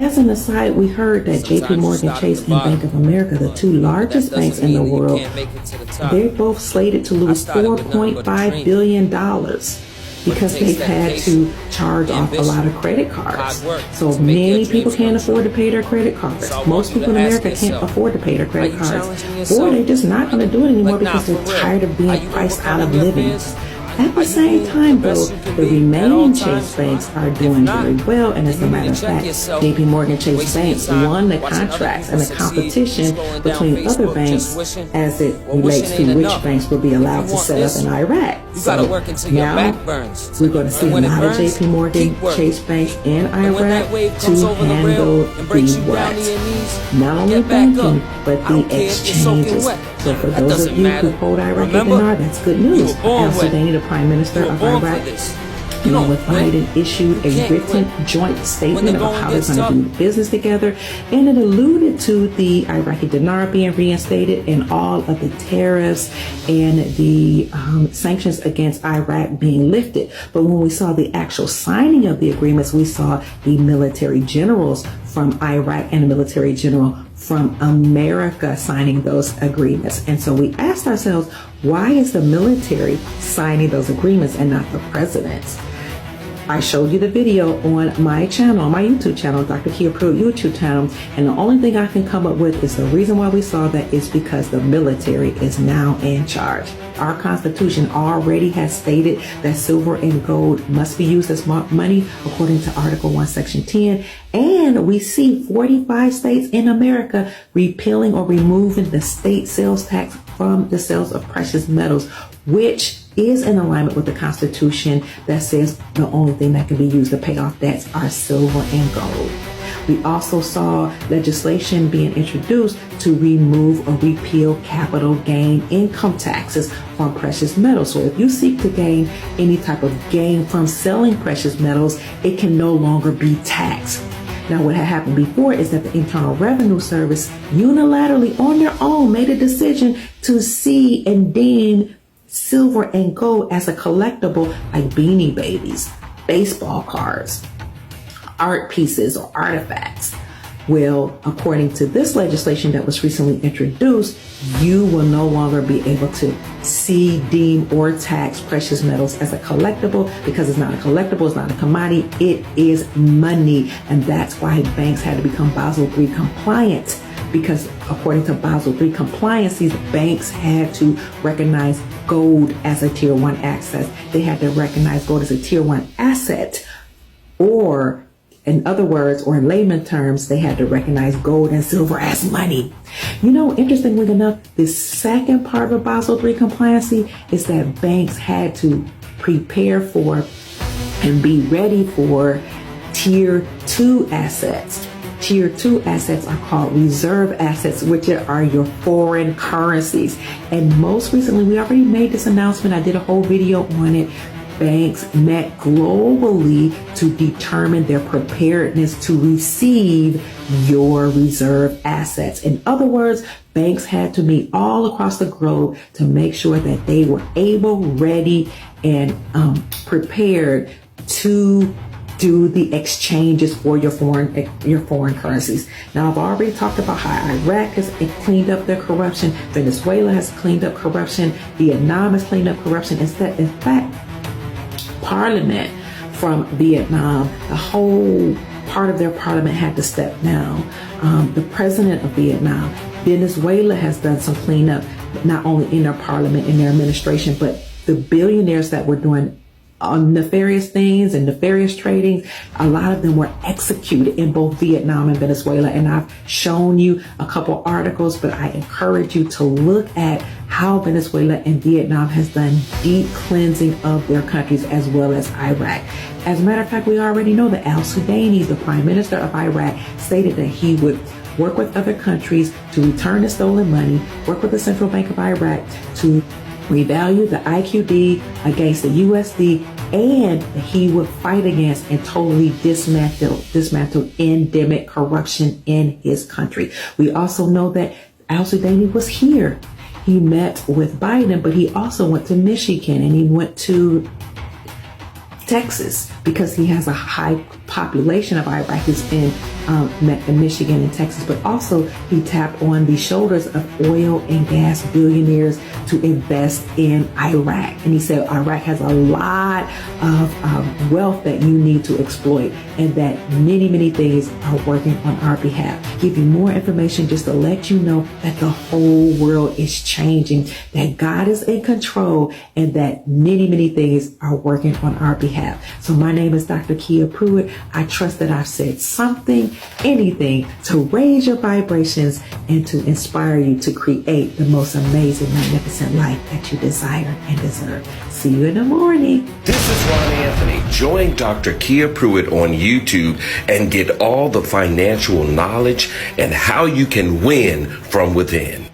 As an aside, we heard that JP Morgan Chase and Bank of America, the two largest banks in the world, they're both slated to lose $4.5 billion because they've had to charge off a lot of credit cards. So many people can't afford to pay their credit cards. Most people in America can't afford to pay their credit cards, or they're just not going to do it anymore because they're tired of being priced out of living. At the same time, though, the remaining Chase banks are doing very well, and as a matter of fact, JP Morgan Chase banks won the contracts and the competition between other banks as it relates to which banks will be allowed to set up in Iraq. So now we're going to see a lot of JP Morgan Chase banks in Iraq to handle the what? Not only banking, but the exchanges. So for those of you who hold Iraqi dinar, that's good news. Al-Sudani, the Prime Minister of Iraq, along with Biden, issued a written joint statement about how they're going to do business together, and it alluded to the Iraqi dinar being reinstated and all of the tariffs and the sanctions against Iraq being lifted. But when we saw the actual signing of the agreements, we saw the military generals from Iraq and the military general from America signing those agreements. And so we asked ourselves, why is the military signing those agreements and not the presidents? I showed you the video on my channel, on my YouTube channel, Dr. Kia Pruitt YouTube channel, and the only thing I can come up with is the reason why we saw that is because the military is now in charge. Our Constitution already has stated that silver and gold must be used as money according to Article 1, Section 10, and we see 45 states in America repealing or removing the state sales tax from the sales of precious metals, which is in alignment with the Constitution that says the only thing that can be used to pay off debts are silver and gold. We also saw legislation being introduced to remove or repeal capital gain income taxes from precious metals. So if you seek to gain any type of gain from selling precious metals, it can no longer be taxed. Now, what had happened before is that the Internal Revenue Service unilaterally on their own made a decision to see and deem silver and gold as a collectible, like Beanie Babies, baseball cards, art pieces, or artifacts. Well, according to this legislation that was recently introduced, you will no longer be able to see, deem, or tax precious metals as a collectible because it's not a collectible, it's not a commodity, it is money. And that's why banks had to become Basel III compliant, because according to Basel III compliance, these banks had to recognize gold as a Tier 1 asset. They had to recognize gold as a Tier 1 asset, or in other words, or in layman terms, they had to recognize gold and silver as money. You know, interestingly enough, the second part of Basel III compliancy is that banks had to prepare for and be ready for Tier 2 assets. Tier 2 assets are called reserve assets, which are your foreign currencies. And most recently, we already made this announcement. I did a whole video on it. Banks met globally to determine their preparedness to receive your reserve assets. In other words, banks had to meet all across the globe to make sure that they were able, ready, and prepared to do the exchanges for your foreign currencies. Now, I've already talked about how Iraq has cleaned up their corruption, Venezuela has cleaned up corruption, Vietnam has cleaned up corruption. In fact, Parliament from Vietnam, the whole part of their parliament had to step down. The president of Vietnam, Venezuela has done some cleanup, not only in their parliament, in their administration, but the billionaires that were doing nefarious things and nefarious trading, a lot of them were executed in both Vietnam and Venezuela. And I've shown you a couple articles, but I encourage you to look at how Venezuela and Vietnam has done deep cleansing of their countries, as well as Iraq. As a matter of fact, we already know that Al-Sudani, the Prime Minister of Iraq, stated that he would work with other countries to return the stolen money, work with the Central Bank of Iraq to revalue the IQD against the USD, and he would fight against and totally dismantle endemic corruption in his country. We also know that Al-Sudani was here. He met with Biden, but he also went to Michigan and he went to Texas because he has a high population of Iraqis in Michigan and Texas, but also he tapped on the shoulders of oil and gas billionaires to invest in Iraq. And he said Iraq has a lot of wealth that you need to exploit, and that many things are working on our behalf. Give you more information just to let you know that the whole world is changing, that God is in control, and that many things are working on our behalf. So my name is Dr. Kia Pruitt. I trust that I've said something, anything, to raise your vibrations and to inspire you to create the most amazing, magnificent life that you desire and deserve. See you in the morning. This is Ron Anthony. Join Dr. Kia Pruitt on YouTube and get all the financial knowledge and how you can win from within.